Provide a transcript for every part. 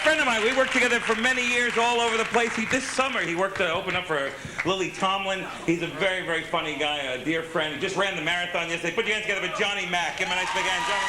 friend of mine. We worked together for many years all over the place. This summer, he worked to open up for Lily Tomlin. He's a very, very funny guy, a dear friend. He just ran the marathon yesterday. Put your hands together for Johnny Mack. Give him a nice big hand, Johnny.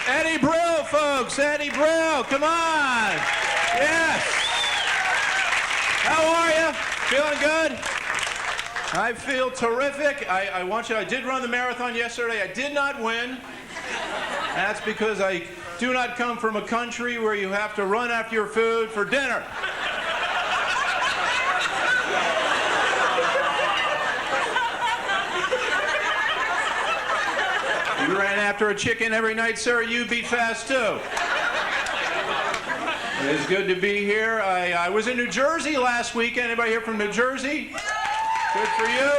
Eddie Brill, folks. Eddie Brill, come on. Yes. How are you? Feeling good? I feel terrific. I did run the marathon yesterday. I did not win. That's because I do not come from a country where you have to run after your food for dinner. You ran after a chicken every night, sir. You beat fast, too. It's good to be here. I was in New Jersey last week. Anybody here from New Jersey? Good for you.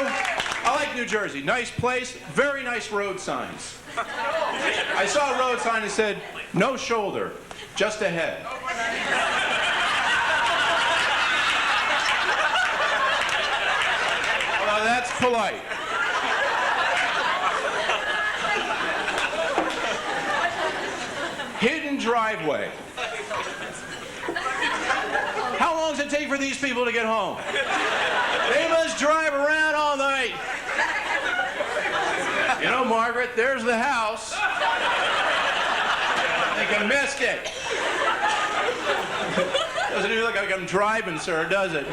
I like New Jersey. Nice place. Very nice road signs. I saw a road sign that said, no shoulder, just ahead. Well, that's polite. Hidden driveway. How long does it take for these people to get home? They must drive around all night. You know, Margaret, there's the house. I think I missed it. Doesn't even look like I'm driving, sir, does it?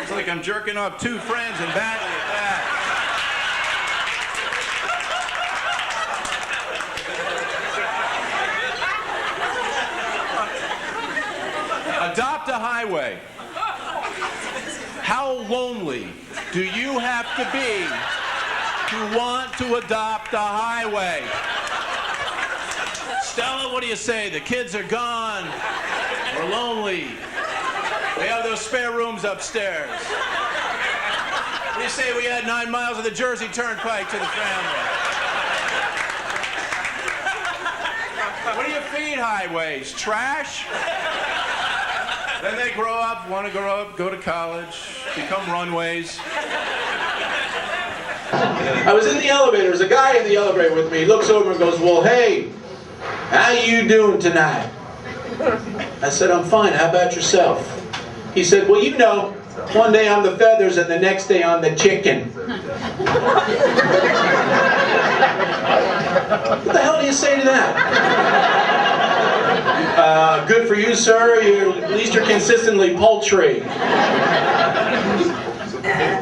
It's like I'm jerking off two friends and badly at that. Adopt a highway. How lonely do you have to be to want to adopt a highway? Stella, what do you say? The kids are gone. We're lonely. We have those spare rooms upstairs. What do you say we add 9 miles of the Jersey Turnpike to the family? What do you feed highways? Trash? Then they grow up, want to grow up, go to college, become runways. I was in the elevator. There's a guy in the elevator with me. He looks over and goes, well, hey, how you doing tonight? I said, I'm fine. How about yourself? He said, well, you know, one day I'm the feathers and the next day I'm the chicken. What the hell do you say to that? Good for you, sir. At least you're consistently poultry. I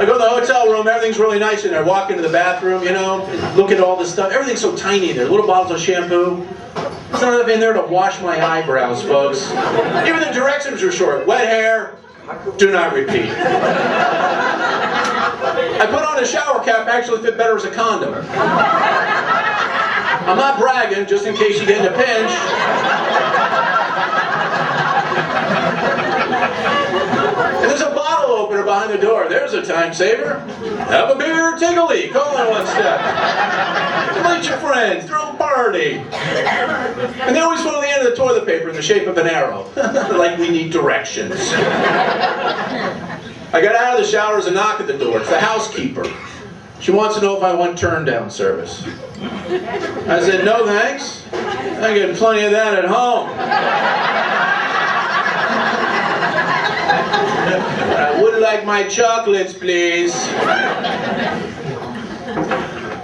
go to the hotel room, everything's really nice in there. Walk into the bathroom, you know, look at all this stuff. Everything's so tiny there. Little bottles of shampoo. There's not enough in there to wash my eyebrows, folks. Even the directions are short. Wet hair, do not repeat. I put on a shower cap, actually fit better as a condom. I'm not bragging, just in case you get in a pinch. And there's a bottle opener behind the door. There's a time saver. Have a beer, take a leak, all in one step. Invite your friends, throw a party. And they always put on the end of the toilet paper in the shape of an arrow. Like we need directions. I got out of the shower, there's a knock at the door. It's the housekeeper. She wants to know if I want turn-down service. I said, no thanks. I get plenty of that at home. I would like my chocolates, please.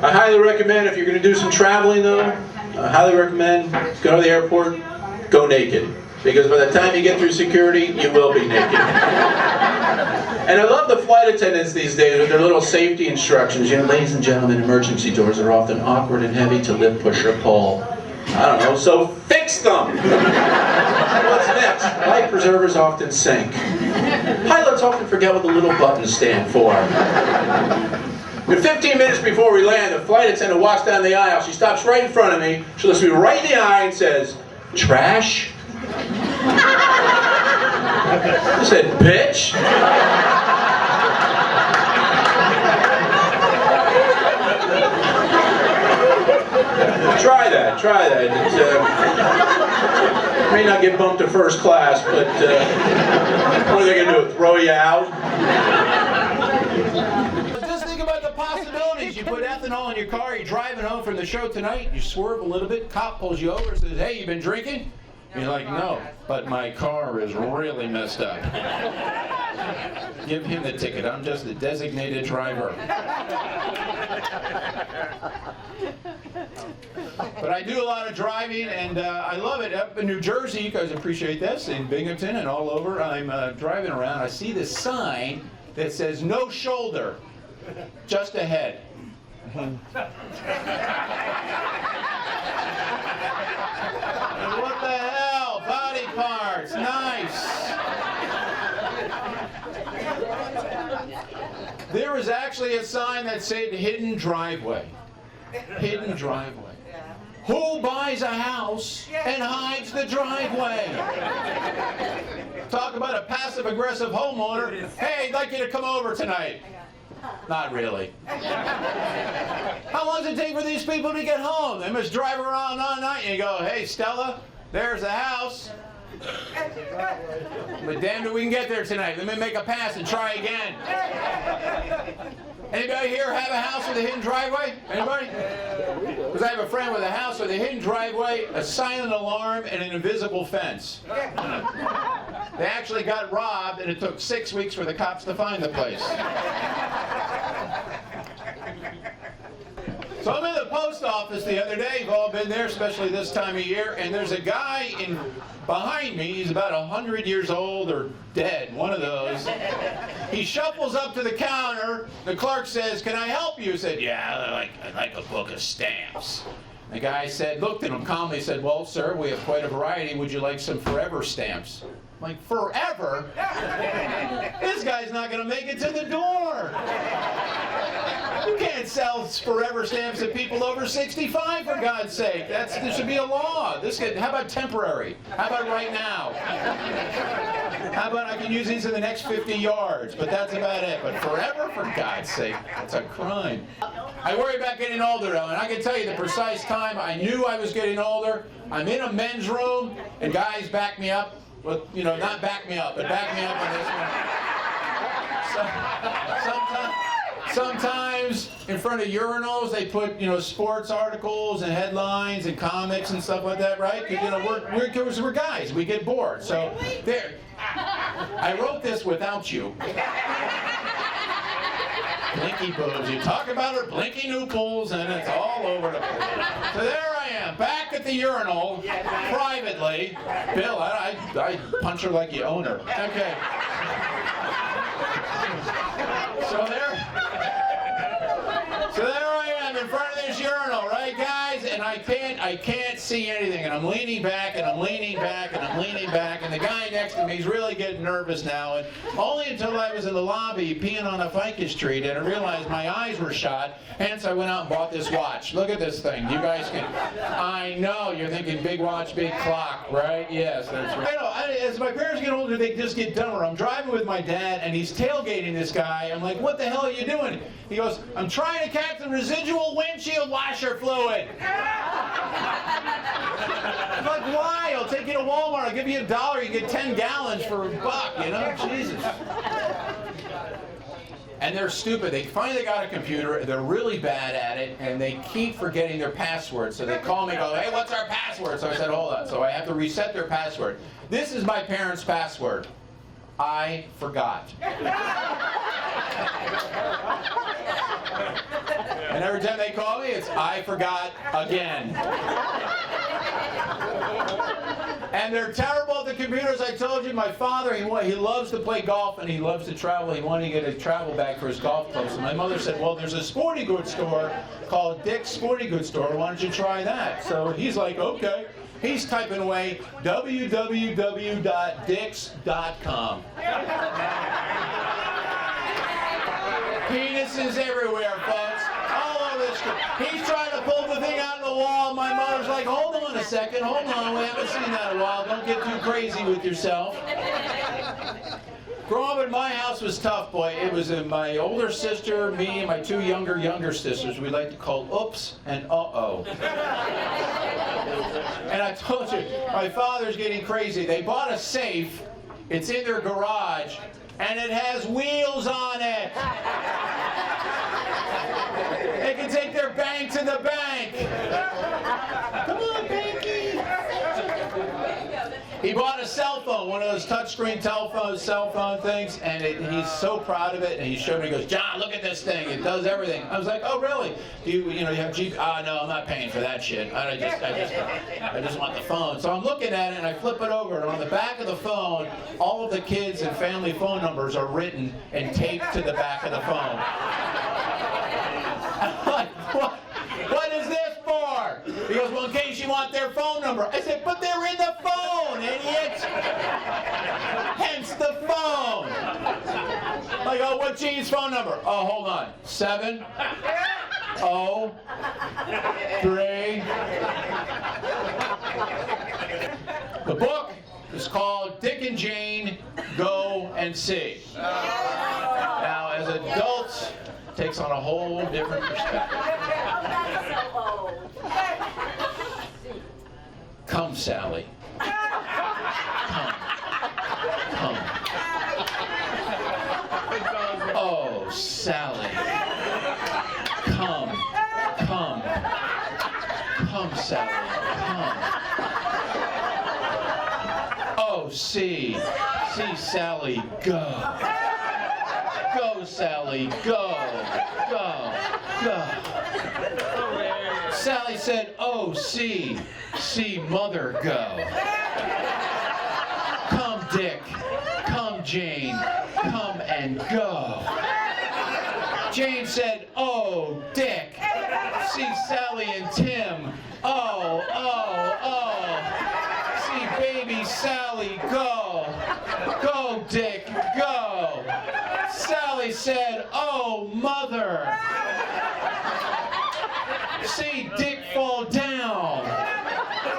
I highly recommend, if you're going to do some traveling though, I highly recommend go to the airport, go naked. Because by the time you get through security, you will be naked. And I love the flight attendants these days with their little safety instructions. You know, ladies and gentlemen, emergency doors are often awkward and heavy to lift, push, or pull. I don't know, so fix them! What's next? Life preservers often sink. Pilots often forget what the little buttons stand for. And 15 minutes before we land, the flight attendant walks down the aisle. She stops right in front of me. She looks me right in the eye and says, trash? I said, bitch? Try that. It may not get bumped to first class, but what are they going to do, throw you out? Just think about the possibilities. You put ethanol alcohol in your car, you're driving home from the show tonight, you swerve a little bit, cop pulls you over and says, hey, you been drinking? And you're like, no, but my car is really messed up. Give him the ticket. I'm just a designated driver. But I do a lot of driving, and I love it. Up in New Jersey, you guys appreciate this, in Binghamton and all over, I'm driving around. I see this sign that says, no shoulder, just ahead. What the hell? Body parts. Nice. There was actually a sign that said hidden driveway. Hidden driveway. Who buys a house and hides the driveway? Talk about a passive-aggressive homeowner. Hey, I'd like you to come over tonight. Not really. How long does it take for these people to get home? They must drive around all night and you go, hey, Stella, there's the house. But damn it, we can get there tonight. Let me make a pass and try again. Anybody here have a house with a hidden driveway? Anybody? Because I have a friend with a house with a hidden driveway, a silent alarm, and an invisible fence. They actually got robbed, and it took 6 weeks for the cops to find the place. So I'm in the post office the other day. You've all been there, especially this time of year. And there's a guy behind me. He's about 100 years old or dead, one of those. He shuffles up to the counter. The clerk says, "Can I help you?" He said, "Yeah, I'd like a book of stamps." The guy looked at him calmly, said, "Well, sir, we have quite a variety. Would you like some forever stamps?" I'm like, forever? This guy's not going to make it to the door. You can't sell forever stamps to people over 65, for God's sake. There should be a law. How about temporary? How about right now? How about I can use these in the next 50 yards? But that's about it. But forever, for God's sake, that's a crime. I worry about getting older, though, and I can tell you the precise time I knew I was getting older. I'm in a men's room, and guys back me up. Well, not back me up, but back me up on this one. Sometimes in front of urinals they put sports articles and headlines and comics and stuff like that, right? Because we're guys, we get bored. So there, I wrote this without you. Blinky boobs. You talk about her blinky nooples and it's all over the place. So there I am, back at the urinal, privately. Bill, I punch her like you own her. Okay. So there I am in front of this urinal, right, guys? And I can't see anything. And I'm leaning back, and I'm leaning back, and I'm leaning back. And the guy next to me is really getting nervous now. And only until I was in the lobby peeing on a Ficus Street, and I realized my eyes were shot. Hence, I went out and bought this watch. Look at this thing. You guys can. I know you're thinking big watch, big clock, right? Yes, that's right. I know. As my parents get older, they just get dumber. I'm driving with my dad, and he's tailgating this guy. I'm like, "What the hell are you doing?" He goes, "I'm trying to catch the residual windshield washer fluid." I'm like, "Why? I'll take you to Walmart. I'll give you $1. You get 10 gallons for $1. Jesus." And they're stupid. They finally got a computer. They're really bad at it, and they keep forgetting their password. So they call me and go, "Hey, what's our password?" So I said, "Hold on." So I have to reset their password. This is my parents' password. I forgot. And every time they call me, it's "I forgot again." And they're terrible at the computers. I told you, my father, he loves to play golf and he loves to travel. He wanted to get a travel bag for his golf clubs. And my mother said, "Well, there's a sporting goods store called Dick's Sporting Goods Store. Why don't you try that?" So he's like, "Okay." He's typing away www.dicks.com. Penises everywhere, folks. All over this. He's trying to pull the thing out of the wall. My mother's like, "Hold on a second. Hold on. We haven't seen that in a while. Don't get too crazy with yourself." Growing up in my house was tough, boy. It was my older sister, me, and my two younger sisters we like to call Oops and Uh-oh. And I told you, my father's getting crazy. They bought a safe. It's in their garage, and it has wheels on it. They can take their bought a cell phone, one of those touchscreen cell phone things, and he's so proud of it. And he showed me, he goes, "John, look at this thing. It does everything." I was like, "Oh, really? Do you have G? No, I'm not paying for that shit. I just want the phone." So I'm looking at it, and I flip it over, and on the back of the phone, all of the kids and family phone numbers are written and taped to the back of the phone. I'm like, what is this for? He goes, "Well, in case you want their phone number." I said, "But they're in the phone, idiot! Hence the phone." I go, "What's Gene's phone number?" "Oh, hold on. 703. The book is called Dick and Jane Go and See. Now, as adults, it takes on a whole different perspective. Come, Sally. Come. Oh, Sally. Come, Sally. Come. Oh, see Sally, go. Go, Sally, go. Sally said, "Oh, see mother go." Come, Dick. Come, Jane. Come and go. Jane said, "Oh, Dick. See Sally and Tim. Oh. See baby Sally go. Go, Dick, go." Sally said, "Oh, mother. See Dick fall down.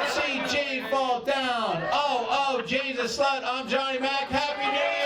See Jane fall down. Oh, Jane's a slut. I'm Johnny Mac. Happy New Year."